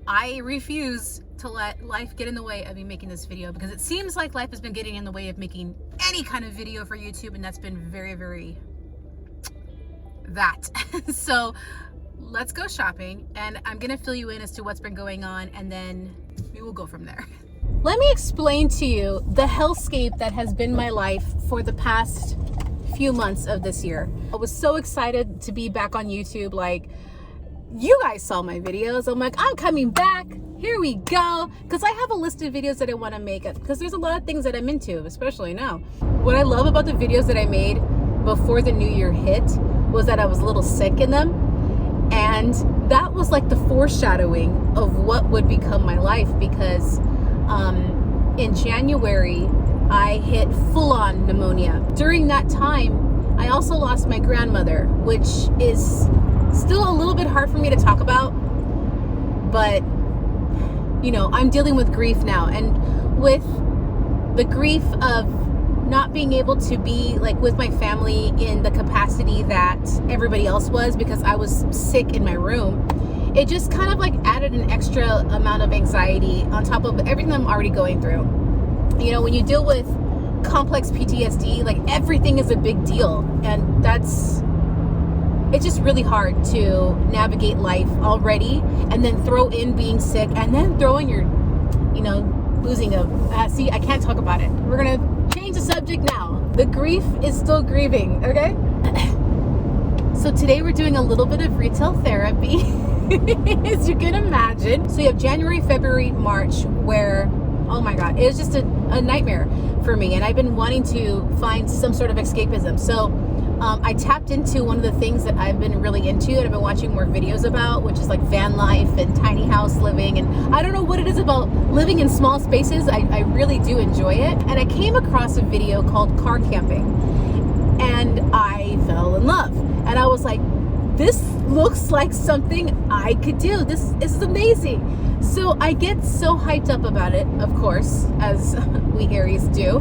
I refuse to let life get in the way of me making this video, because it seems like life has been getting in the way of making any kind of video for YouTube, and that's been very that. So let's go shopping, and I'm gonna fill you in as to what's been going on, and then we will go from there. Let me explain to you the hellscape that has been my life for the past few months of this year. I was so excited to be back on YouTube. Like, you guys saw my videos. I'm like, I'm coming back. Here we go. Because I have a list of videos that I want to make, because there's a lot of things that I'm into, especially now. What I love about the videos that I made before the new year hit was that I was a little sick in them. And that was like the foreshadowing of what would become my life, because in January, I hit full-on pneumonia. During that time, I also lost my grandmother, which is still a little bit hard for me to talk about, but you know, I'm dealing with grief now, and with the grief of not being able to be like with my family in the capacity that everybody else was, because I was sick in my room, it just kind of like added an extra amount of anxiety on top of everything I'm already going through. You know, when you deal with complex PTSD, like everything is a big deal, and it's just really hard to navigate life already, and then throw in being sick, and then throw in your, you know, losing a, see, I can't talk about it. We're gonna change the subject now. The grief is still grieving, okay? So today we're doing a little bit of retail therapy, as you can imagine. So you have January, February, March, where, oh my God, it was just a nightmare for me, and I've been wanting to find some sort of escapism. So I tapped into one of the things that I've been really into, and I've been watching more videos about, which is like van life and tiny house living. And I don't know what it is about living in small spaces. I really do enjoy it. And I came across a video called car camping, and I fell in love. And I was like, this looks like something I could do. This is amazing. So I get so hyped up about it, of course, as we Aries do.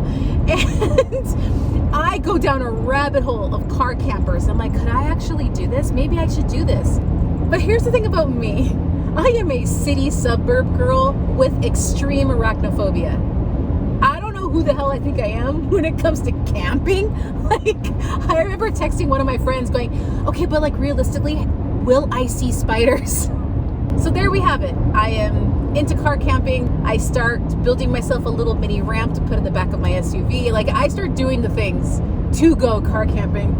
And I go down a rabbit hole of car campers. I'm like, could I actually do this? Maybe I should do this. But here's the thing about me. I am a city suburb girl with extreme arachnophobia. I don't know who the hell I think I am when it comes to camping. Like, I remember texting one of my friends going, okay, but like realistically, will I see spiders? So there we have it. I am into car camping. I start building myself a little mini ramp to put in the back of my SUV. Like, I start doing the things to go car camping.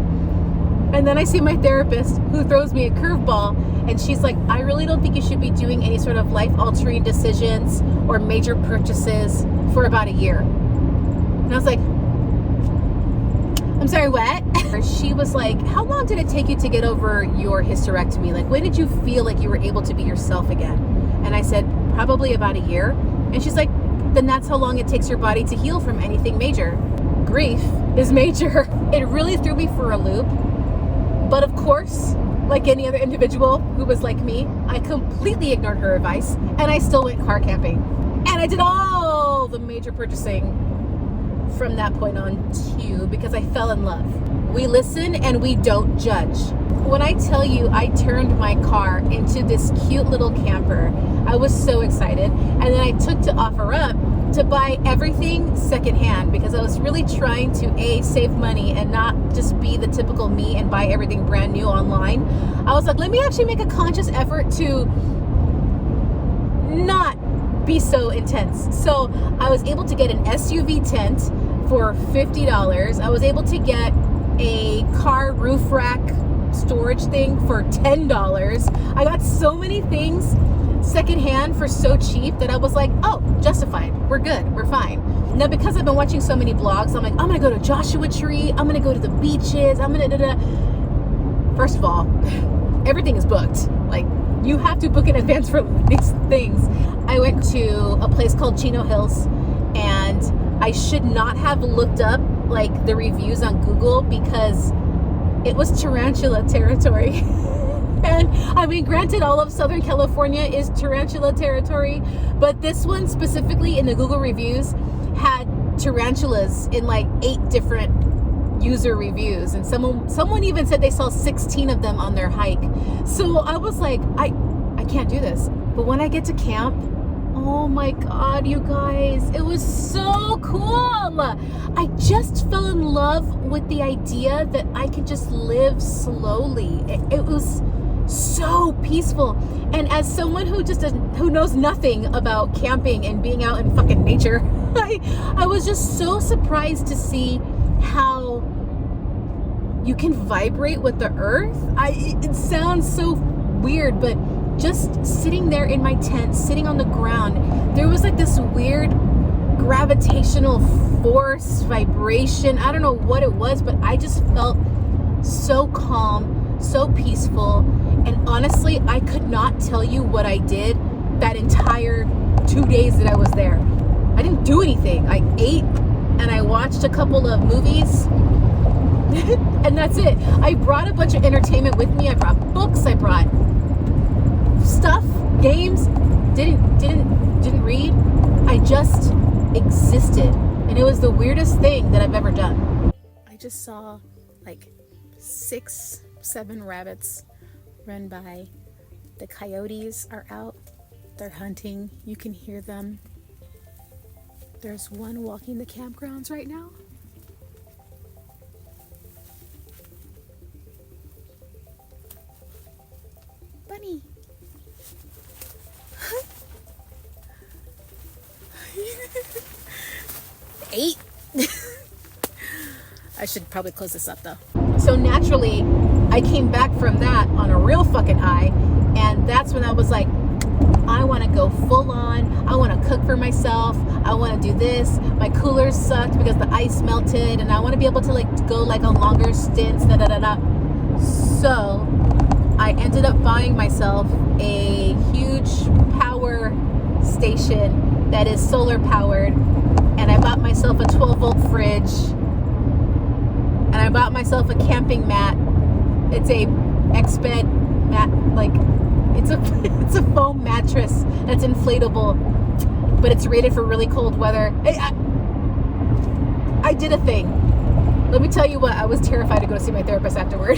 And then I see my therapist, who throws me a curveball, and she's like, I really don't think you should be doing any sort of life-altering decisions or major purchases for about a year. And I was like, I'm sorry, what? She was like, how long did it take you to get over your hysterectomy? Like, when did you feel like you were able to be yourself again? And I said, probably about a year. And she's like, then that's how long it takes your body to heal from anything major. Grief is major. It really threw me for a loop. But of course, like any other individual who was like me, I completely ignored her advice, and I still went car camping. And I did all the major purchasing from that point on too, because I fell in love. We listen and we don't judge. When I tell you I turned my car into this cute little camper, I was so excited. And then I took to OfferUp to buy everything secondhand, because I was really trying to save money and not just be the typical me and buy everything brand new online. I was like, let me actually make a conscious effort to not be so intense. So I was able to get an SUV tent for $50. I was able to get a car roof rack storage thing for $10. I got so many things secondhand for so cheap that I was like, oh, justified. We're good. We're fine. Now, because I've been watching so many blogs, I'm like, I'm gonna go to Joshua Tree. I'm gonna go to the beaches. I'm gonna First of all, everything is booked. Like, you have to book in advance for these things. I went to a place called Chino Hills, and I should not have looked up like the reviews on Google, because it was tarantula territory. And I mean, granted, all of Southern California is tarantula territory, but this one specifically in the Google reviews had tarantulas in like 8 different user reviews, and someone even said they saw 16 of them on their hike. So I was like, I can't do this. But when I get to camp, oh my God, you guys, it was so cool. I just fell in love with the idea that I could just live slowly. It was so peaceful. And as someone who knows nothing about camping and being out in fucking nature, I was just so surprised to see how you can vibrate with the earth. It sounds so weird, but just sitting there in my tent, sitting on the ground, there was like this weird gravitational force, vibration. I don't know what it was, but I just felt so calm, so peaceful. And honestly, I could not tell you what I did that entire 2 days that I was there. I didn't do anything. I ate and I watched a couple of movies and that's it. I brought a bunch of entertainment with me. I brought books, I brought stuff, games, didn't read. I just existed. And it was the weirdest thing that I've ever done. I just saw like 6, 7 rabbits run by. The coyotes are out. They're hunting. You can hear them. There's one walking the campgrounds right now. Bunny. 8. I should probably close this up though. So naturally, I came back from that on a real fucking high, and that's when I was like, I want to go full on. I want to cook for myself. I want to do this. My coolers sucked because the ice melted, and I want to be able to like go like on longer stints. So I ended up buying myself a huge power station that is solar powered, and I bought myself a 12-volt fridge, and I bought myself a camping mat. It's a X-bed mat, like it's a foam mattress that's inflatable, but it's rated for really cold weather. I did a thing. Let me tell you what, I was terrified to go to see my therapist afterward.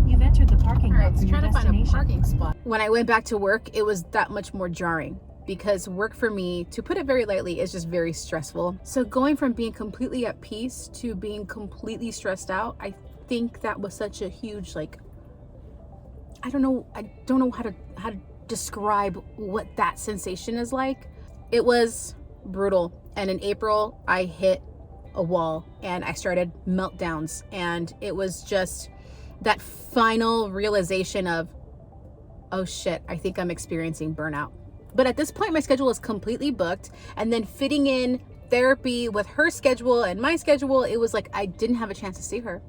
You've entered the parking lot. So trying to find a parking spot. When I went back to work, it was that much more jarring, because work for me, to put it very lightly, is just very stressful. So going from being completely at peace to being completely stressed out, I think that was such a huge, like, I don't know how to describe what that sensation is like. It was brutal. And in April, I hit a wall and I started meltdowns, and it was just that final realization of, oh shit, I think I'm experiencing burnout. But at this point, my schedule is completely booked, and then fitting in therapy with her schedule and my schedule, it was like I didn't have a chance to see her.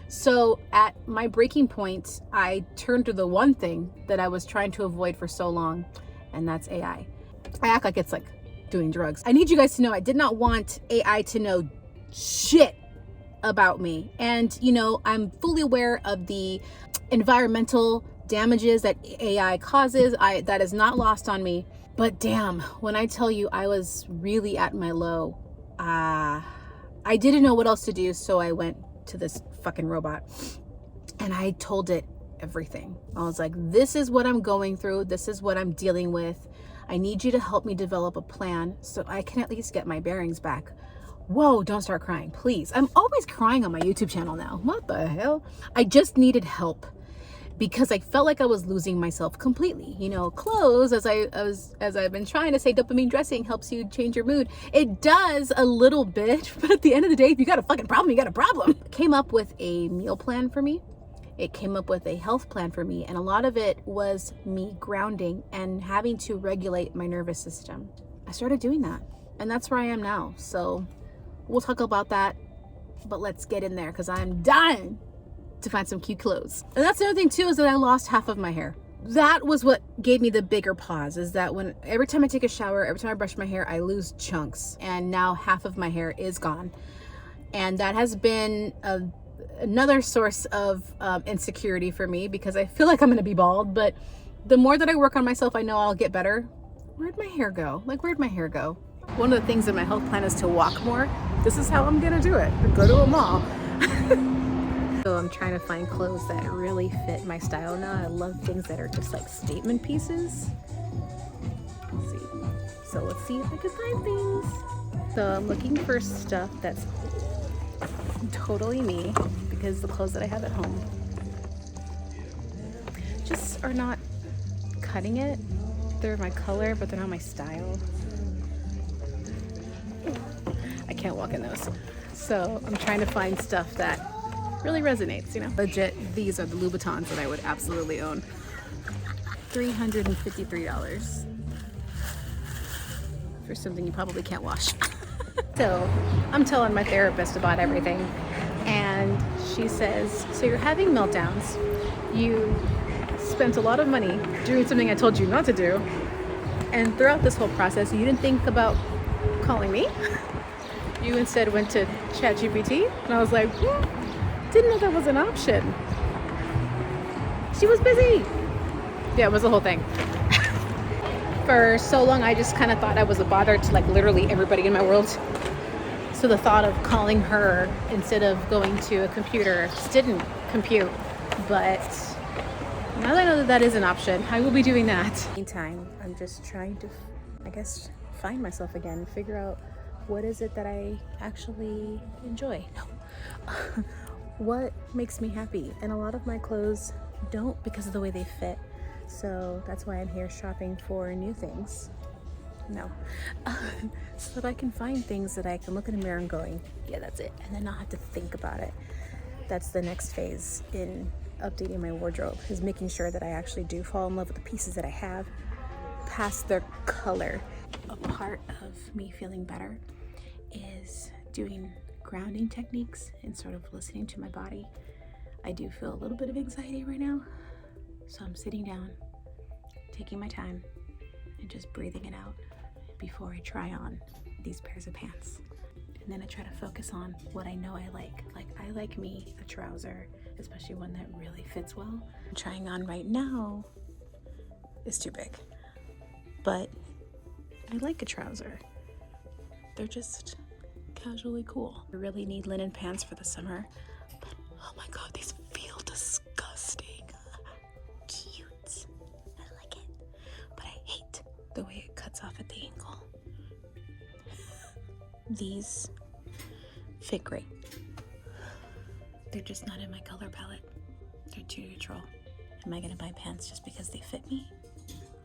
So at my breaking point, I turned to the one thing that I was trying to avoid for so long, and that's AI. I act like it's like doing drugs. I need you guys to know I did not want AI to know shit about me. And, you know, I'm fully aware of the environmental damages that AI causes. That is not lost on me. But damn, when I tell you I was really at my low, I didn't know what else to do, so I went to this fucking robot and I told it everything. I was like, this is what I'm going through. This is what I'm dealing with. I need you to help me develop a plan so I can at least get my bearings back. Whoa, don't start crying, please. I'm always crying on my YouTube channel now. What the hell? I just needed help because I felt like I was losing myself completely. You know, clothes, as I've been trying to say, dopamine dressing helps you change your mood. It does a little bit, but at the end of the day, if you got a fucking problem, you got a problem. Came up with a meal plan for me. It came up with a health plan for me, and a lot of it was me grounding and having to regulate my nervous system. I started doing that, and that's where I am now. So we'll talk about that, but let's get in there because I'm dying to find some cute clothes. And that's the other thing too, is that I lost half of my hair. That was what gave me the bigger pause, is that every time I take a shower, every time I brush my hair, I lose chunks, and now half of my hair is gone. And that has been another source of insecurity for me, because I feel like I'm gonna be bald, but the more that I work on myself, I know I'll get better. Where'd my hair go? Like, where'd my hair go? One of the things in my health plan is to walk more. This is how I'm gonna do it. Go to a mall. So I'm trying to find clothes that really fit my style now. I love things that are just like statement pieces. Let's see. So let's see if I can find things. So I'm looking for stuff that's totally me, because the clothes that I have at home just are not cutting it. They're my color, but they're not my style. I can't walk in those. So I'm trying to find stuff that really resonates, you know? Legit, these are the Louboutins that I would absolutely own. $353 for something you probably can't wash. So I'm telling my therapist about everything, and she says, so you're having meltdowns. You spent a lot of money doing something I told you not to do, and throughout this whole process you didn't think about calling me. You instead went to ChatGPT, and I was like, didn't know that was an option. She was busy. Yeah, it was the whole thing. For so long I just kind of thought I was a bother to like literally everybody in my world. So the thought of calling her instead of going to a computer just didn't compute. But now that I know that that is an option, I will be doing that. Meantime, I'm just trying to, I guess, find myself again, figure out what is it that I actually enjoy. No. What makes me happy? And a lot of my clothes don't, because of the way they fit. So that's why I'm here shopping for new things. No. So that I can find things that I can look in the mirror and going, yeah, that's it. And then not have to think about it. That's the next phase in updating my wardrobe, is making sure that I actually do fall in love with the pieces that I have past their color. A part of me feeling better is doing grounding techniques and sort of listening to my body. I do feel a little bit of anxiety right now. So I'm sitting down, taking my time, and just breathing it out before I try on these pairs of pants. And then I try to focus on what I know I like. Like, I like me a trouser, especially one that really fits well. I'm trying on right now is too big, but I like a trouser. They're just casually cool. I really need linen pants for the summer, but oh my God, these feel disgusting. Cute. I like it, but I hate the way it cuts off at the ankle. These fit great. They're just not in my color palette. They're too neutral. Am I gonna buy pants just because they fit me?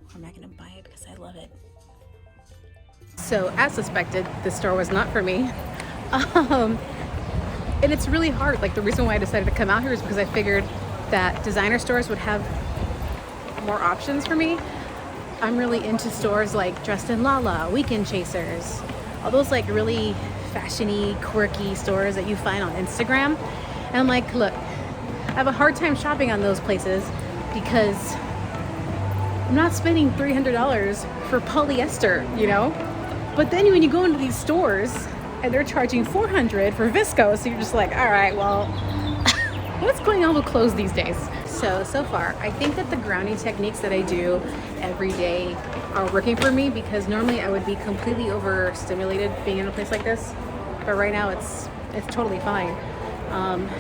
Or am I gonna buy it because I love it? So as suspected, this store was not for me. And it's really hard. Like, the reason why I decided to come out here is because I figured that designer stores would have more options for me. I'm really into stores like Dressed in Lala, Weekend Chasers, all those like really fashion-y, quirky stores that you find on Instagram. And I'm like, look, I have a hard time shopping on those places because I'm not spending $300 for polyester, you know? But then when you go into these stores and they're charging $400 for viscose, so you're just like, all right, well, what's going on with clothes these days? So far, I think that the grounding techniques that I do every day are working for me, because normally I would be completely overstimulated being in a place like this. But right now it's totally fine.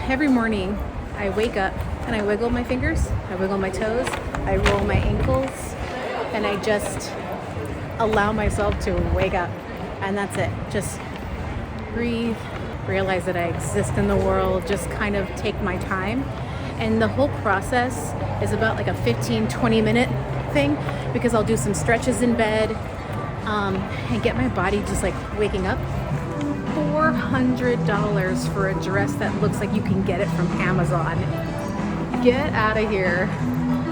Every morning I wake up and I wiggle my fingers, I wiggle my toes, I roll my ankles, and I just allow myself to wake up. And that's it. Just breathe, realize that I exist in the world, just kind of take my time. And the whole process is about like a 15-20 minute thing, because I'll do some stretches in bed and get my body just like waking up. $400 for a dress that looks like you can get it from Amazon. Get out of here.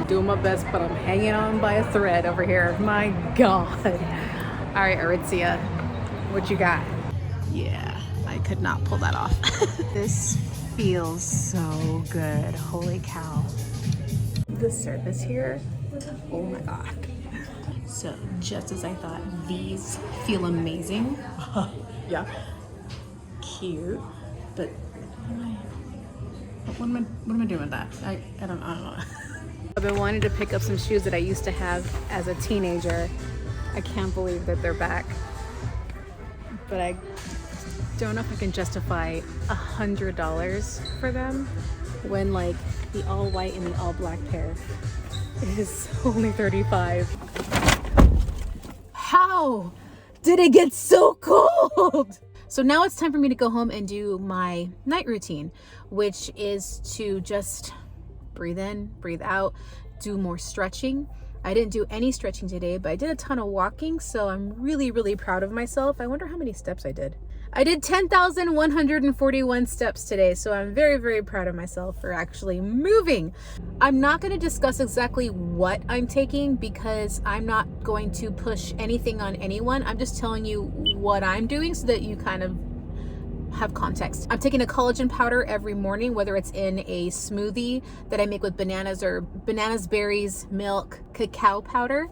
Doing my best, but I'm hanging on by a thread over here. My God. All right, Aritzia, what you got? Yeah, I could not pull that off. This feels so good. Holy cow. The surface here, oh my God. So just as I thought, these feel amazing. Yeah, cute, but what am I doing with that? I don't know. I've been wanting to pick up some shoes that I used to have as a teenager. I can't believe that they're back, but I don't know if I can justify $100 for them when like the all white and the all black pair is only $35. How did it get so cold? So now it's time for me to go home and do my night routine, which is to just breathe in, breathe out, do more stretching. I didn't do any stretching today, but I did a ton of walking, so I'm really, really proud of myself. I wonder how many steps I did. I did 10,141 steps today, so I'm very, very proud of myself for actually moving. I'm not going to discuss exactly what I'm taking because I'm not going to push anything on anyone. I'm just telling you what I'm doing so that you kind of have context. I'm taking a collagen powder every morning, whether it's in a smoothie that I make with bananas or bananas, berries, milk, cacao powder,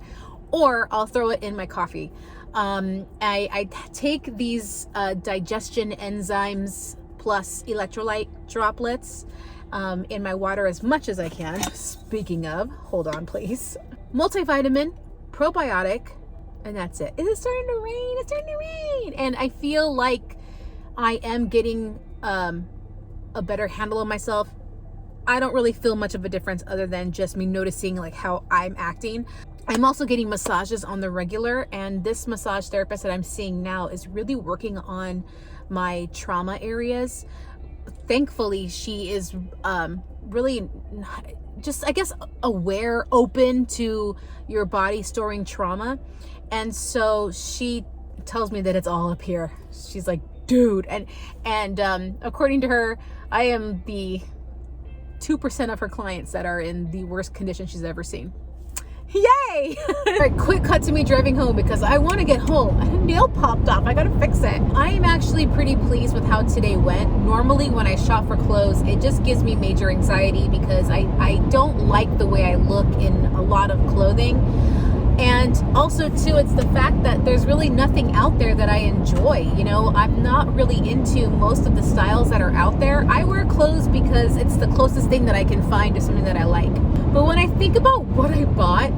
or I'll throw it in my coffee. I take these digestion enzymes plus electrolyte droplets in my water as much as I can. Speaking of, hold on please. Multivitamin, probiotic, and that's it. It is starting to rain, it's starting to rain. And I feel like I am getting a better handle on myself. I don't really feel much of a difference other than just me noticing like how I'm acting. I'm also getting massages on the regular, and this massage therapist that I'm seeing now is really working on my trauma areas. Thankfully, she is really just, I guess, aware, open to your body storing trauma. And so she tells me that it's all up here. She's like, dude. And according to her, I am the 2% of her clients that are in the worst condition she's ever seen. Yay! All right, quick cut to me driving home because I want to get home. A nail popped off. I gotta fix it. I am actually pretty pleased with how today went. Normally when I shop for clothes, it just gives me major anxiety because I don't like the way I look in a lot of clothing. And also too, it's the fact that there's really nothing out there that I enjoy. You know, I'm not really into most of the styles that are out there. I wear clothes because it's the closest thing that I can find to something that I like. But when I think about what I bought,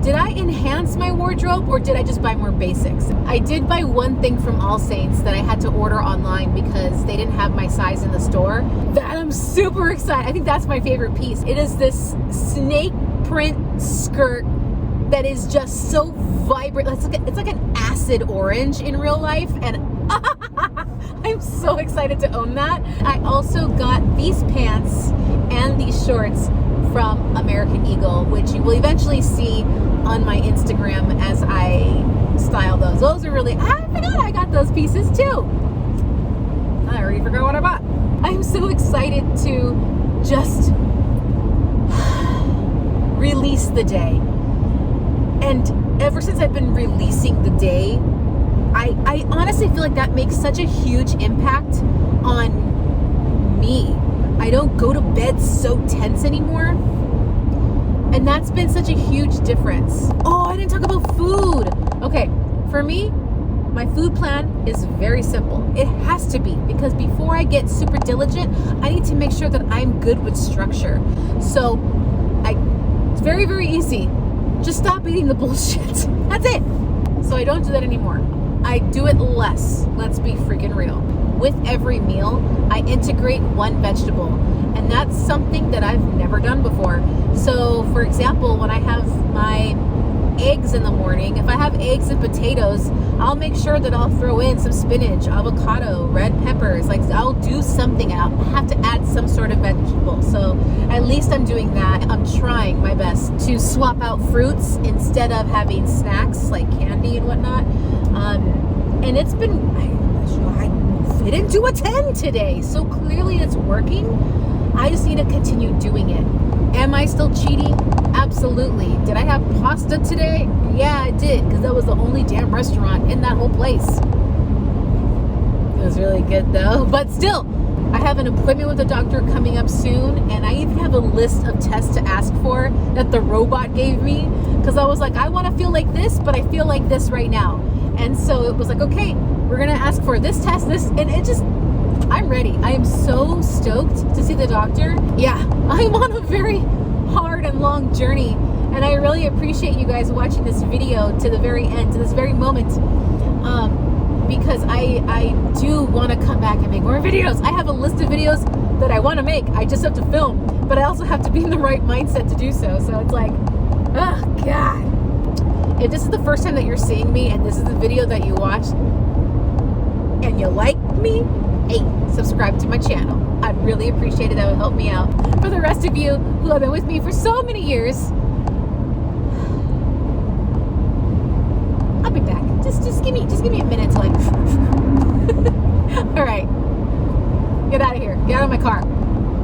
did I enhance my wardrobe or did I just buy more basics? I did buy one thing from All Saints that I had to order online because they didn't have my size in the store. That I'm super excited. I think that's my favorite piece. It is this snake print skirt that is just so vibrant. It's like an acid orange in real life, and I'm so excited to own that. I also got these pants and these shorts from American Eagle, which you will eventually see on my Instagram as I style those. Those are really, I forgot I got those pieces too. I already forgot what I bought. I'm so excited to just release the day. And ever since I've been releasing the day, I honestly feel like that makes such a huge impact on me. I don't go to bed so tense anymore. And that's been such a huge difference. Oh, I didn't talk about food. Okay, for me, my food plan is very simple. It has to be, because before I get super diligent, I need to make sure that I'm good with structure. So it's very, very easy. Just stop eating the bullshit. That's it. So I don't do that anymore. I do it less. Let's be freaking real. With every meal, I integrate one vegetable. And that's something that I've never done before. So for example, when I have my eggs in the morning, if I have eggs and potatoes, I'll make sure that I'll throw in some spinach, avocado, red peppers. Like, I'll do something. I'll have to add some sort of vegetable. So at least I'm doing that. I'm trying my best to swap out fruits instead of having snacks like candy and whatnot. And it's been, I fit into a 10 today. So clearly it's working. I just need to continue doing it. Am I still cheating? Absolutely. Did I have pasta today? Yeah, I did, because that was the only damn restaurant in that whole place. It was really good though. But still, I have an appointment with the doctor coming up soon, and I even have a list of tests to ask for that the robot gave me, because I was like, I want to feel like this, but I feel like this right now. And so it was like, okay, we're going to ask for this test, this, and it just, I'm ready. I am so stoked to see the doctor. Yeah, I'm on a very hard and long journey, and I really appreciate you guys watching this video to the very end, to this very moment, because I do want to come back and make more videos. I have a list of videos that I want to make. I just have to film, but I also have to be in the right mindset to do so. So it's like, oh God. If this is the first time that you're seeing me and this is the video that you watch and you like me, hey, subscribe to my channel. I'd really appreciate it. That would help me out. For the rest of you who have been with me for so many years, I'll be back. Just give me a minute to like. All right, get out of here. Get out of my car.